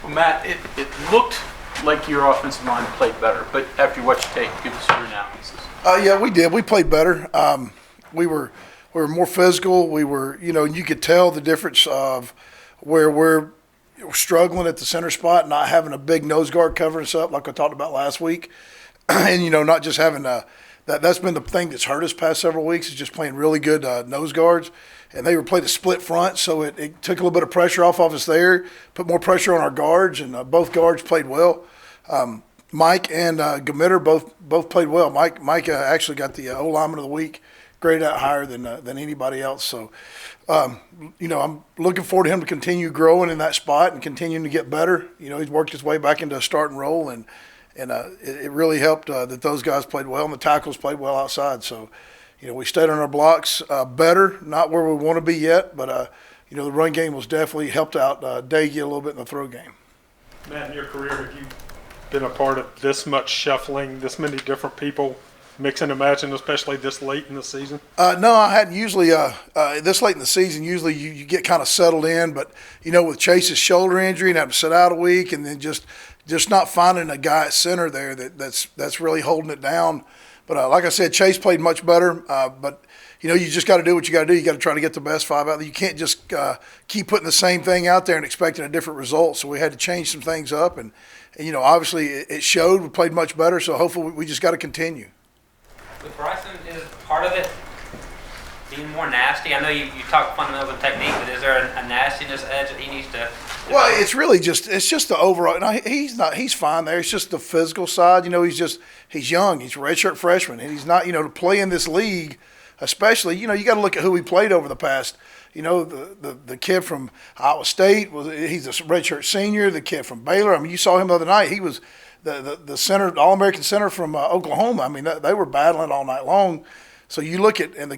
Well, Matt, it looked like your offensive line played better, but after you watch the tape, give us your analysis. Yeah, we did. We played better. We were more physical. We were, you could tell the difference of where we're struggling at the center spot, not having a big nose guard covering us up like I talked about last week, and not just having that's been the thing that's hurt us past several weeks is just playing really good nose guards. And they were played a split front, so it took a little bit of pressure off of us there, put more pressure on our guards, and both guards played well. Mike and Gamitter both played well. Mike actually got the O lineman of the week, graded out higher than anybody else. So, I'm looking forward to him to continue growing in that spot and continuing to get better. He's worked his way back into a starting role, and it really helped that those guys played well and the tackles played well outside. So, we stayed on our blocks better, not where we want to be yet, but the run game was definitely helped out Daggy a little bit in the throw game. Matt, in your career, have you been a part of this much shuffling, this many different people mixing and matching, especially this late in the season? No, I hadn't. Usually this late in the season, usually you get kind of settled in, but with Chase's shoulder injury and having to sit out a week, and then just not finding a guy at center there that's really holding it down. But like I said, Chase played much better. But you just got to do what you got to do. You got to try to get the best five out there. You can't just keep putting the same thing out there and expecting a different result. So we had to change some things up, and obviously it showed. We played much better. So hopefully we just got to continue. With Bryson, is part of it being more nasty? I know you talk fundamentals and technique, but is there a nastiness edge that he needs to? Well, it's really just the overall. No, he's fine there. It's just the physical side. He's young. He's a redshirt freshman, and he's not. To play in this league, especially. You got to look at who he played over the past. The kid from Iowa State he's a redshirt senior. The kid from Baylor. I mean, you saw him the other night. He was the center, All-American center from Oklahoma. I mean, they were battling all night long. So you look at and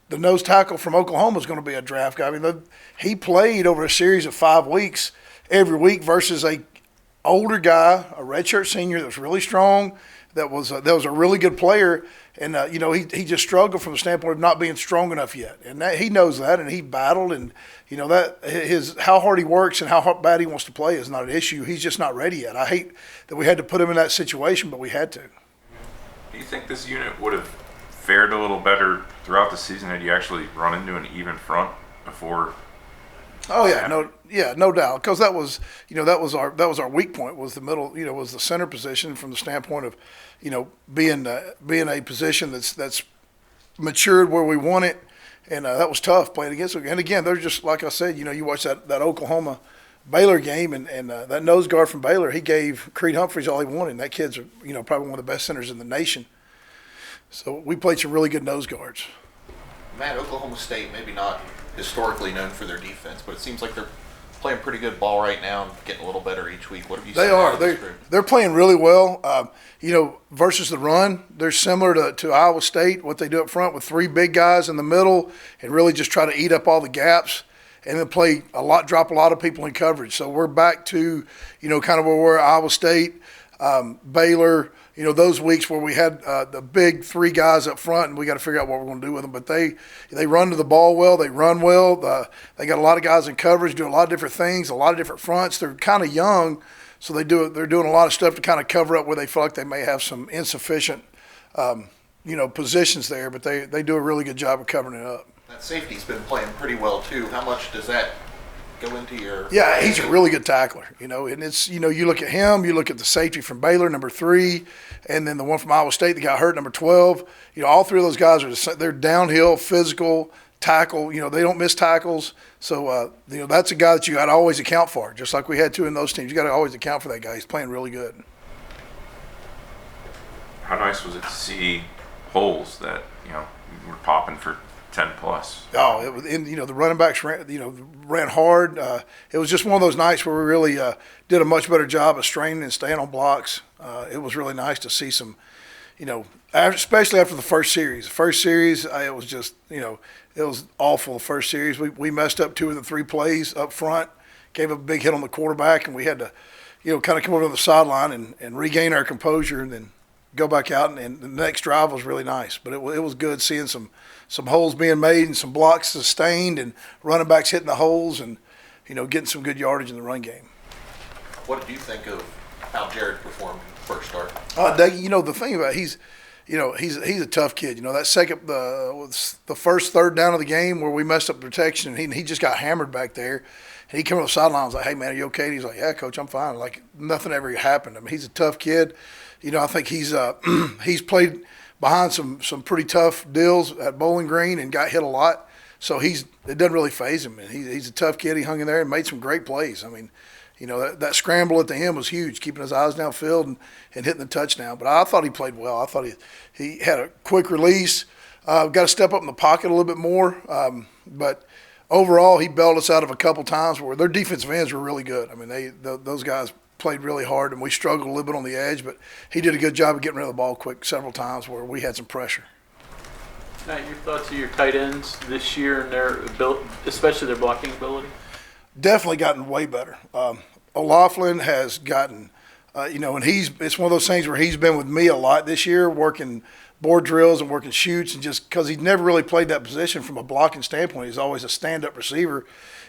the nose tackle from Oklahoma is going to be a draft guy. I mean, he played over a series of 5 weeks every week versus a older guy, a redshirt senior that was really strong, that was a really good player, and he just struggled from the standpoint of not being strong enough yet, and he knows that, and he battled, and that how hard he works and how bad he wants to play is not an issue. He's just not ready yet. I hate that we had to put him in that situation, but we had to. Do you think this unit would have fared a little better throughout the season had you actually run into an even front before? Oh yeah, no doubt, because that was our weak point, was the middle, was the center position from the standpoint of being a position that's matured where we want it, and that was tough playing against them. And again, they're just like I said, you watch that Oklahoma Baylor game, and that nose guard from Baylor, he gave Creed Humphreys all he wanted. And that kid's probably one of the best centers in the nation. So we played some really good nose guards. Matt, Oklahoma State, maybe not historically known for their defense, but it seems like they're playing pretty good ball right now and getting a little better each week. What have you seen? They are. They're playing really well. Versus the run, they're similar to Iowa State, what they do up front with 3 big guys in the middle and really just try to eat up all the gaps and then drop a lot of people in coverage. So we're back to, kind of where we're at Iowa State, Baylor, those weeks where we had the big 3 guys up front, and we got to figure out what we're going to do with them. But they run to the ball well. They run well. They got a lot of guys in coverage, do a lot of different things, a lot of different fronts. They're kind of young, so they're doing a lot of stuff to kind of cover up where they feel like they may have some insufficient, positions there. But they do a really good job of covering it up. That safety's been playing pretty well too. How much does that go into your? Yeah, he's a really good tackler, and it's, you look at him, you look at the safety from Baylor, number 3, and then the one from Iowa State that got hurt, number 12. All 3 of those guys they're downhill, physical, tackle, they don't miss tackles. So, that's a guy that you got to always account for, just like we had 2 in those teams. You got to always account for that guy. He's playing really good. How nice was it to see holes that, were popping for 10 plus. Oh, it was, the running backs ran hard. It was just one of those nights where we really did a much better job of straining and staying on blocks. It was really nice to see some, especially after the first series. The first series, it was just, it was awful. The first series, we messed up 2 of the 3 plays up front, gave up a big hit on the quarterback, and we had to, kind of come over to the sideline and regain our composure and then go back out. And the next drive was really nice. But it was good seeing some holes being made and some blocks sustained and running backs hitting the holes. And getting some good yardage in the run game. What did you think of how Jared performed first start? The thing about he's a tough kid. That second, the first third down of the game where we messed up protection, and he just got hammered back there. And he came on the sideline, was like, "Hey man, are you okay?" And he's like, "Yeah, coach, I'm fine." Like nothing ever happened. I mean, he's a tough kid. I think he's he's played behind some pretty tough deals at Bowling Green and got hit a lot. So it doesn't really faze him. And he's a tough kid. He hung in there and made some great plays. I mean, that scramble at the end was huge, keeping his eyes downfield and hitting the touchdown. But I thought he played well. I thought he had a quick release. Got to step up in the pocket a little bit more. But overall, he bailed us out of a couple times where their defensive ends were really good. I mean, those guys played really hard, and we struggled a little bit on the edge. But he did a good job of getting rid of the ball quick several times where we had some pressure. Matt, your thoughts of your tight ends this year and their ability, especially their blocking ability? Definitely gotten way better. O'Laughlin has gotten, and it's one of those things where he's been with me a lot this year, working board drills and working shoots, and just because he'd never really played that position from a blocking standpoint, he's always a stand-up receiver,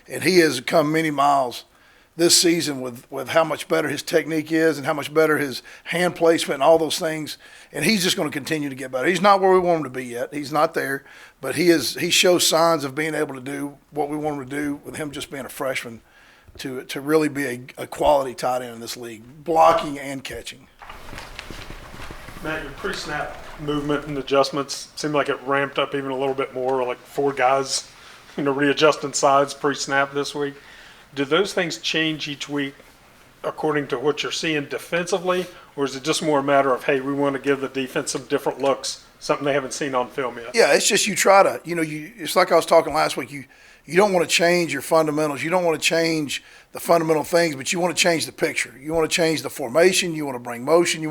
and he has come many miles this season with how much better his technique is and how much better his hand placement and all those things. And he's just going to continue to get better. He's not where we want him to be yet. He's not there, but he shows signs of being able to do what we want him to do with him just being a freshman to really be a quality tight end in this league, blocking and catching. Matt, your pre-snap movement and adjustments seemed like it ramped up even a little bit more, like 4 guys, readjusting sides pre-snap this week. Do those things change each week according to what you're seeing defensively, or is it just more a matter of, hey, we want to give the defense some different looks, something they haven't seen on film yet? Yeah, it's just you try to, it's like I was talking last week, you don't want to change your fundamentals. You don't want to change the fundamental things, but you want to change the picture. You want to change the formation. You want to bring motion.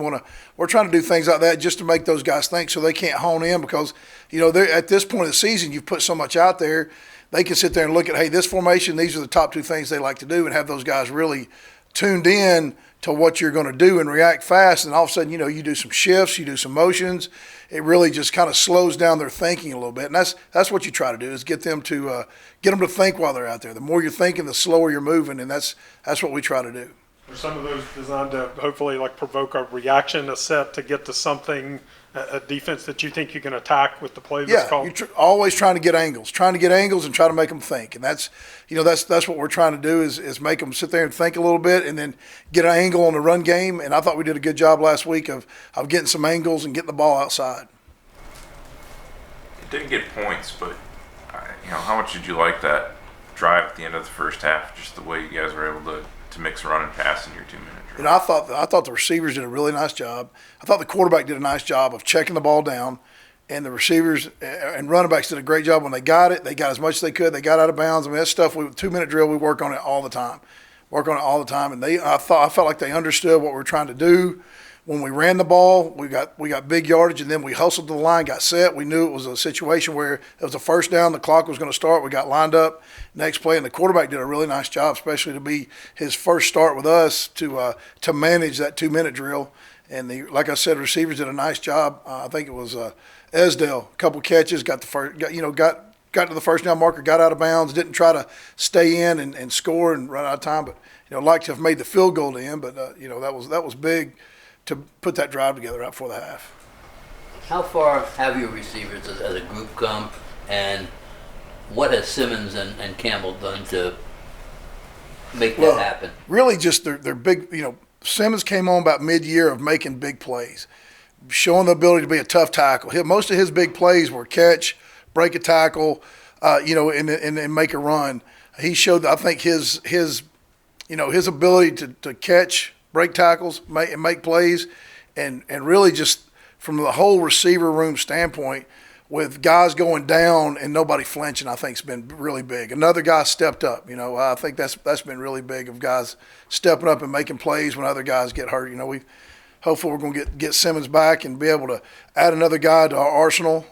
We're trying to do things like that just to make those guys think so they can't hone in because, they're at this point of the season, you've put so much out there. They can sit there and look at, hey, this formation, these are the top 2 things they like to do, and have those guys really tuned in to what you're going to do and react fast. And all of a sudden, you do some shifts, you do some motions. It really just kind of slows down their thinking a little bit. And that's what you try to do is get them to think while they're out there. The more you're thinking, the slower you're moving, and that's what we try to do. Are some of those designed to hopefully provoke a reaction, a set to get to something, a defense that you think you can attack with the play that's called? You're always trying to get angles and try to make them think. And that's what we're trying to do is make them sit there and think a little bit and then get an angle on the run game. And I thought we did a good job last week of getting some angles and getting the ball outside. It didn't get points, but how much did you like that drive at the end of the first half? Just the way you guys were able to mix run and pass in your 2-minute drill. I thought the receivers did a really nice job. I thought the quarterback did a nice job of checking the ball down, and the receivers and running backs did a great job when they got it. They got as much as they could. They got out of bounds. I mean, that stuff. 2-minute drill. We work on it all the time. And I felt like they understood what we were trying to do. When we ran the ball, we got big yardage, and then we hustled to the line, got set. We knew it was a situation where it was a first down. The clock was going to start. We got lined up. Next play, and the quarterback did a really nice job, especially to be his first start with us to manage that 2-minute drill. And like I said, receivers did a nice job. I think it was Esdale, a couple catches, got to the first down marker, got out of bounds, didn't try to stay in and score and run out of time, but like to have made the field goal to end. But that was big to put that drive together right before the half. How far have your receivers as a group come, and what has Simmons and Campbell done to make that happen? Really just they're big, Simmons came on about mid-year of making big plays, showing the ability to be a tough tackle. Most of his big plays were catch, break a tackle, and make a run. He showed, I think, his ability to catch, break tackles, make plays, and really just from the whole receiver room standpoint, with guys going down and nobody flinching, I think it's been really big. Another guy stepped up. I think that's been really big of guys stepping up and making plays when other guys get hurt. Hopefully we're going to get Simmons back and be able to add another guy to our arsenal.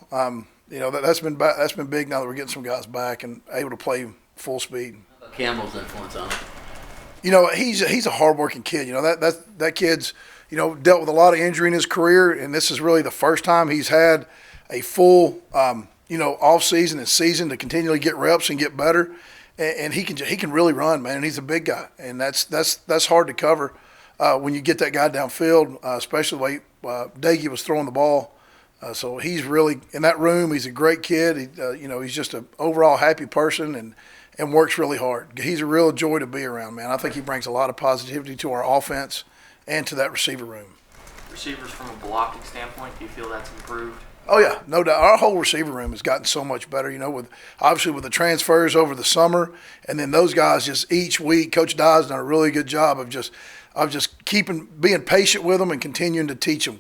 That's been big now that we're getting some guys back and able to play full speed. Campbell's influence on him. He's a hardworking kid. That kid's dealt with a lot of injury in his career, and this is really the first time he's had a full off season and season to continually get reps and get better. and he can really run, man. He's a big guy, and that's hard to cover when you get that guy downfield, especially the way Daggy was throwing the ball. So he's really in that room. He's a great kid. He's just an overall happy person and works really hard. He's a real joy to be around, man. I think he brings a lot of positivity to our offense and to that receiver room. Receivers from a blocking standpoint, do you feel that's improved? Oh yeah, no doubt. Our whole receiver room has gotten so much better. With the transfers over the summer, and then those guys just each week. Coach Dye's done a really good job of just being patient with them and continuing to teach them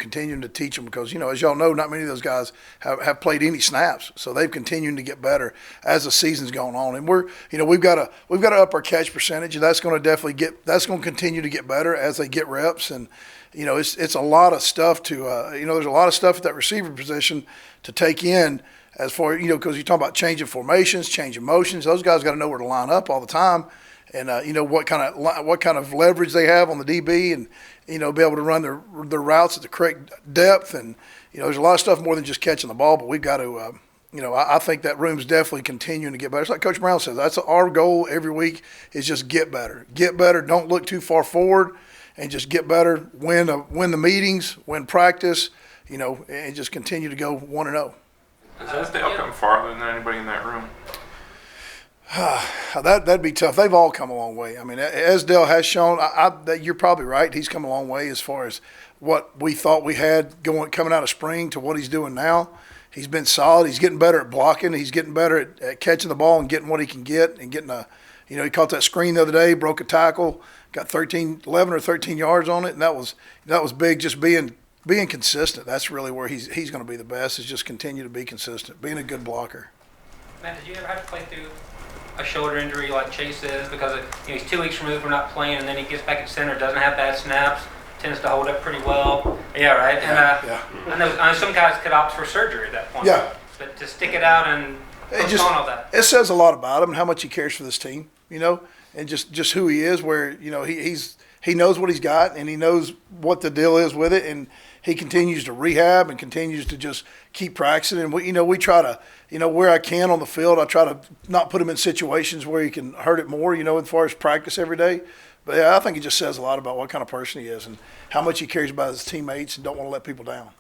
because as y'all know, not many of those guys have played any snaps, so they've continued to get better as the season's gone on. And we've got to up our catch percentage, and that's going to continue to get better as they get reps. And it's a lot of stuff to there's a lot of stuff at that receiver position to take in as far because you're talking about changing formations, changing motions. Those guys got to know where to line up all the time, and what kind of leverage they have on the DB, and be able to run their routes at the correct depth. And there's a lot of stuff more than just catching the ball, but we've got to I think that room's definitely continuing to get better. It's like Coach Brown says, that's our goal every week is just get better. Don't look too far forward. And just get better, win the meetings, win practice, and just continue to go 1-0. Has Dale come farther than anybody in that room? That'd be tough. They've all come a long way. I mean, as Dale has shown, you're probably right. He's come a long way as far as what we thought we had coming out of spring to what he's doing now. He's been solid. He's getting better at blocking. He's getting better at catching the ball and getting what he can get and getting he caught that screen the other day, broke a tackle, got 11 or 13 yards on it, and that was big. Just being consistent. That's really where he's going to be the best. Is just continue to be consistent, being a good blocker. Matt, did you ever have to play through a shoulder injury like Chase is because he's 2 weeks removed from not playing, and then he gets back at center, doesn't have bad snaps, tends to hold up pretty well. Yeah, right. And I know some guys could opt for surgery at that point. Yeah. But to stick it out and postpone all that. It says a lot about him and how much he cares for this team, and just who he is. Where he knows what he's got and he knows what the deal is with it, and he continues to rehab and continues to just keep practicing. And we try to where I can on the field, I try to not put him in situations where he can hurt it more. As far as practice every day. But yeah, I think it just says a lot about what kind of person he is and how much he cares about his teammates and don't want to let people down.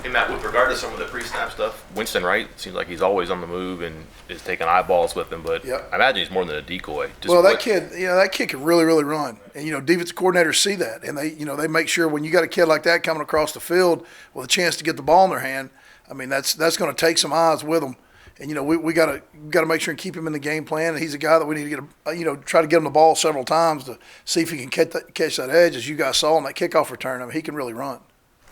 Hey, Matt, with regard to some of the pre-snap stuff, Winston Wright seems like he's always on the move and is taking eyeballs with him, but Yep. I imagine he's more than a decoy. That kid can really, really run. And, defensive coordinators see that. And they make sure when you got a kid like that coming across the field with a chance to get the ball in their hand, I mean, that's going to take some eyes with them. And, we got to make sure and keep him in the game plan. And he's a guy that we need to get, try to get him the ball several times to see if he can catch that edge, as you guys saw on that kickoff return. I mean, he can really run.